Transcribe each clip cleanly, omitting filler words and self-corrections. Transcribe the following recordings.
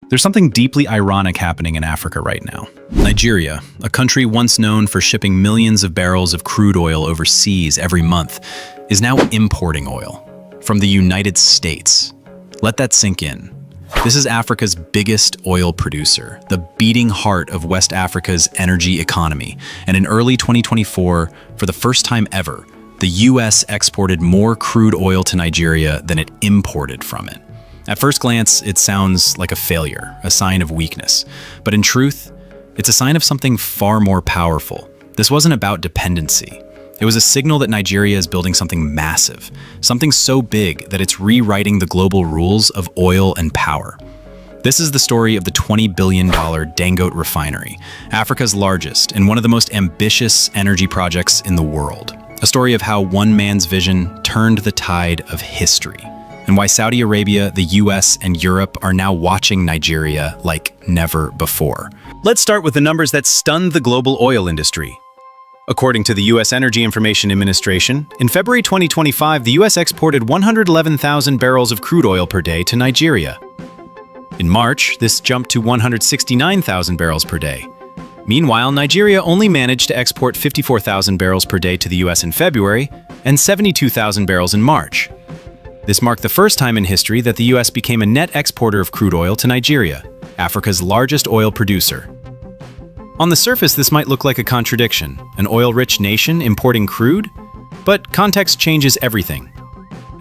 There's something deeply ironic happening in Africa right now. Nigeria, a country once known for shipping millions of barrels of crude oil overseas every month, is now importing oil from the United States. Let that sink in. This is Africa's biggest oil producer, the beating heart of West Africa's energy economy. And in early 2024, for the first time ever, the US exported more crude oil to Nigeria than it imported from it. At first glance, it sounds like a failure, a sign of weakness. But in truth, it's a sign of something far more powerful. This wasn't about dependency. It was a signal that Nigeria is building something massive, something so big that it's rewriting the global rules of oil and power. This is the story of the $20 billion Dangote Refinery, Africa's largest and one of the most ambitious energy projects in the world. A story of how one man's vision turned the tide of history, and why Saudi Arabia, the US, and Europe are now watching Nigeria like never before. Let's start with the numbers that stunned the global oil industry. According to the U.S. Energy Information Administration, in February 2025, the U.S. exported 111,000 barrels of crude oil per day to Nigeria. In March, this jumped to 169,000 barrels per day. Meanwhile, Nigeria only managed to export 54,000 barrels per day to the U.S. in February and 72,000 barrels in March. This marked the first time in history that the U.S. became a net exporter of crude oil to Nigeria, Africa's largest oil producer. On the surface, this might look like a contradiction, an oil-rich nation importing crude, but context changes everything.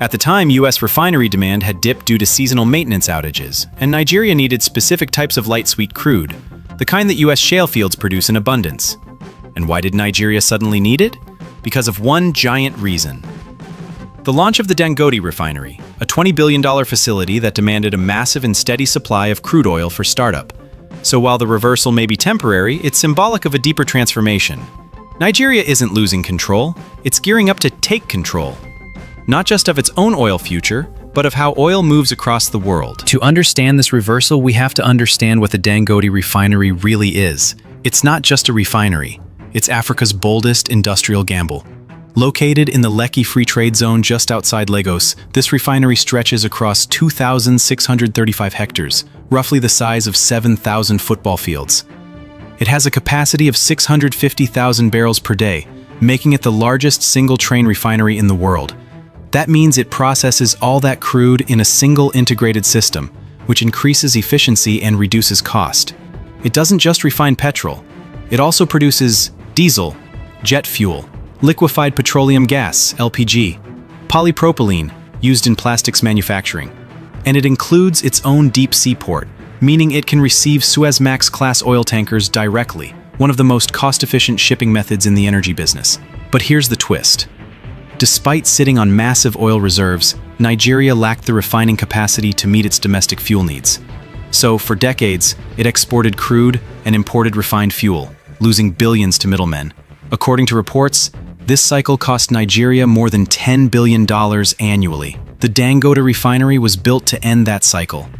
At the time, U.S. refinery demand had dipped due to seasonal maintenance outages, and Nigeria needed specific types of light sweet crude, the kind that U.S. shale fields produce in abundance. And why did Nigeria suddenly need it? Because of one giant reason. The launch of the Dangote Refinery, a $20 billion facility that demanded a massive and steady supply of crude oil for startup. So while the reversal may be temporary, it's symbolic of a deeper transformation. Nigeria isn't losing control, it's gearing up to take control. Not just of its own oil future, but of how oil moves across the world. To understand this reversal, we have to understand what the Dangote Refinery really is. It's not just a refinery, it's Africa's boldest industrial gamble. Located in the Lekki Free Trade Zone just outside Lagos, this refinery stretches across 2,635 hectares, roughly the size of 7,000 football fields. It has a capacity of 650,000 barrels per day, making it the largest single-train refinery in the world. That means it processes all that crude in a single integrated system, which increases efficiency and reduces cost. It doesn't just refine petrol, it also produces diesel, jet fuel, liquefied petroleum gas, LPG, polypropylene, used in plastics manufacturing. And it includes its own deep sea port, meaning it can receive Suezmax-class oil tankers directly, one of the most cost-efficient shipping methods in the energy business. But here's the twist. Despite sitting on massive oil reserves, Nigeria lacked the refining capacity to meet its domestic fuel needs. So, for decades, it exported crude and imported refined fuel, losing billions to middlemen. According to reports, this cycle cost Nigeria more than $10 billion annually. The Dangote Refinery was built to end that cycle.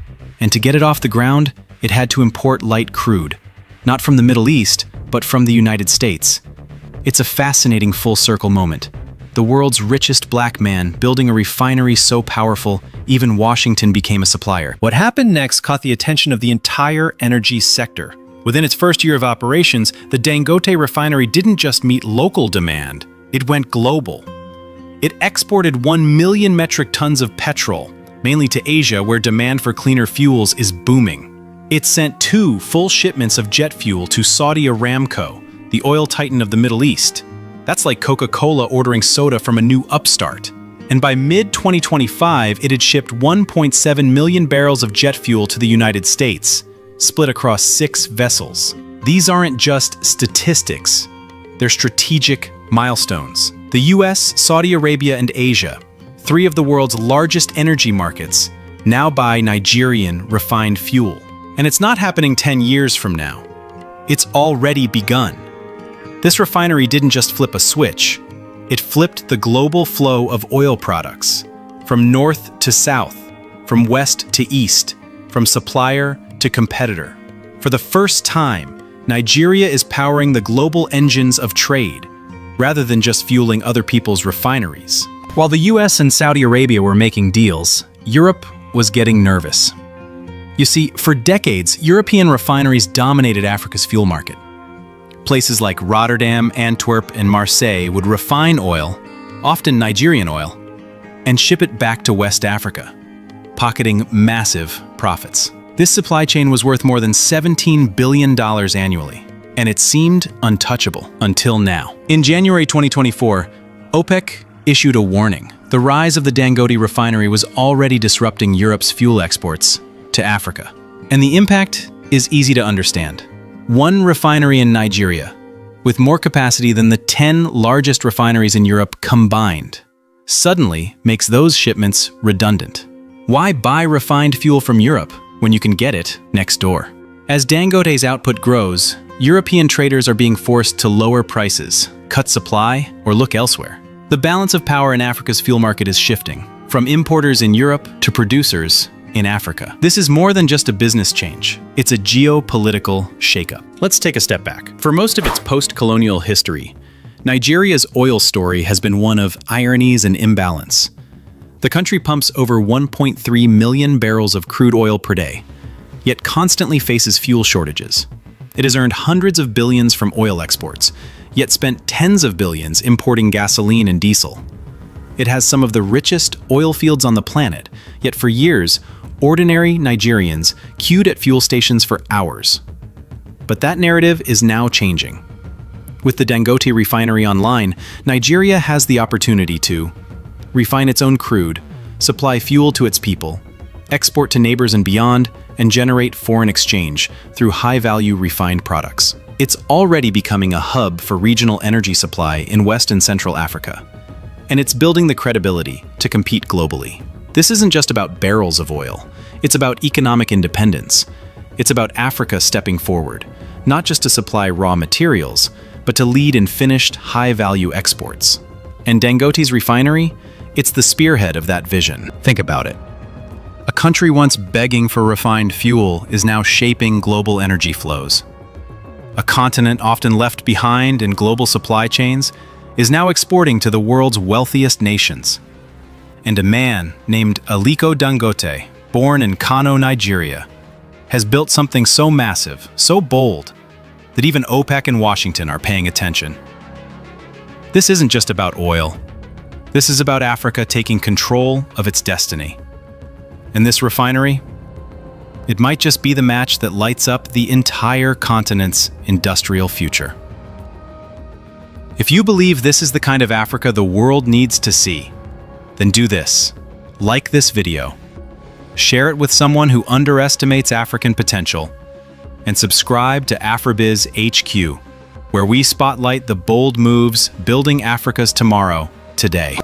And to get it off the ground, it had to import light crude. Not from the Middle East, but from the United States. It's a fascinating full-circle moment. The world's richest black man building a refinery so powerful, even Washington became a supplier. What happened next caught the attention of the entire energy sector. Within its first year of operations, the Dangote Refinery didn't just meet local demand, it went global. It exported 1 million metric tons of petrol, mainly to Asia where demand for cleaner fuels is booming. It sent 2 full shipments of jet fuel to Saudi Aramco, the oil titan of the Middle East. That's like Coca-Cola ordering soda from a new upstart. And by mid-2025, it had shipped 1.7 million barrels of jet fuel to the United States, split across 6 vessels. These aren't just statistics, they're strategic milestones. The US, Saudi Arabia, and Asia, 3 of the world's largest energy markets, now buy Nigerian refined fuel. And it's not happening 10 years from now. It's already begun. This refinery didn't just flip a switch, it flipped the global flow of oil products, from north to south, from west to east, from supplier to competitor. For the first time, Nigeria is powering the global engines of trade, rather than just fueling other people's refineries. While the US and Saudi Arabia were making deals, Europe was getting nervous. You see, for decades, European refineries dominated Africa's fuel market. Places like Rotterdam, Antwerp, and Marseille would refine oil, often Nigerian oil, and ship it back to West Africa, pocketing massive profits. This supply chain was worth more than $17 billion annually, and it seemed untouchable until now. In January 2024, OPEC issued a warning. The rise of the Dangote Refinery was already disrupting Europe's fuel exports to Africa. And the impact is easy to understand. One refinery in Nigeria, with more capacity than the 10 largest refineries in Europe combined, suddenly makes those shipments redundant. Why buy refined fuel from Europe when you can get it next door? As Dangote's output grows, European traders are being forced to lower prices, cut supply, or look elsewhere. The balance of power in Africa's fuel market is shifting, from importers in Europe to producers in Africa. This is more than just a business change. It's a geopolitical shakeup. Let's take a step back. For most of its post-colonial history, Nigeria's oil story has been one of ironies and imbalance. The country pumps over 1.3 million barrels of crude oil per day, yet constantly faces fuel shortages. It has earned hundreds of billions from oil exports, yet spent tens of billions importing gasoline and diesel. It has some of the richest oil fields on the planet, yet for years, ordinary Nigerians queued at fuel stations for hours. But that narrative is now changing. With the Dangote Refinery online, Nigeria has the opportunity to refine its own crude, supply fuel to its people, export to neighbors and beyond, and generate foreign exchange through high-value refined products. It's already becoming a hub for regional energy supply in West and Central Africa, and it's building the credibility to compete globally. This isn't just about barrels of oil. It's about economic independence. It's about Africa stepping forward, not just to supply raw materials, but to lead in finished, high-value exports. And Dangote's refinery? It's the spearhead of that vision. Think about it. A country once begging for refined fuel is now shaping global energy flows. A continent often left behind in global supply chains is now exporting to the world's wealthiest nations. And a man named Aliko Dangote, born in Kano, Nigeria, has built something so massive, so bold, that even OPEC and Washington are paying attention. This isn't just about oil. This is about Africa taking control of its destiny. And this refinery? It might just be the match that lights up the entire continent's industrial future. If you believe this is the kind of Africa the world needs to see, then do this. Like this video. Share it with someone who underestimates African potential. And subscribe to AfriBiz HQ, where we spotlight the bold moves building Africa's tomorrow today.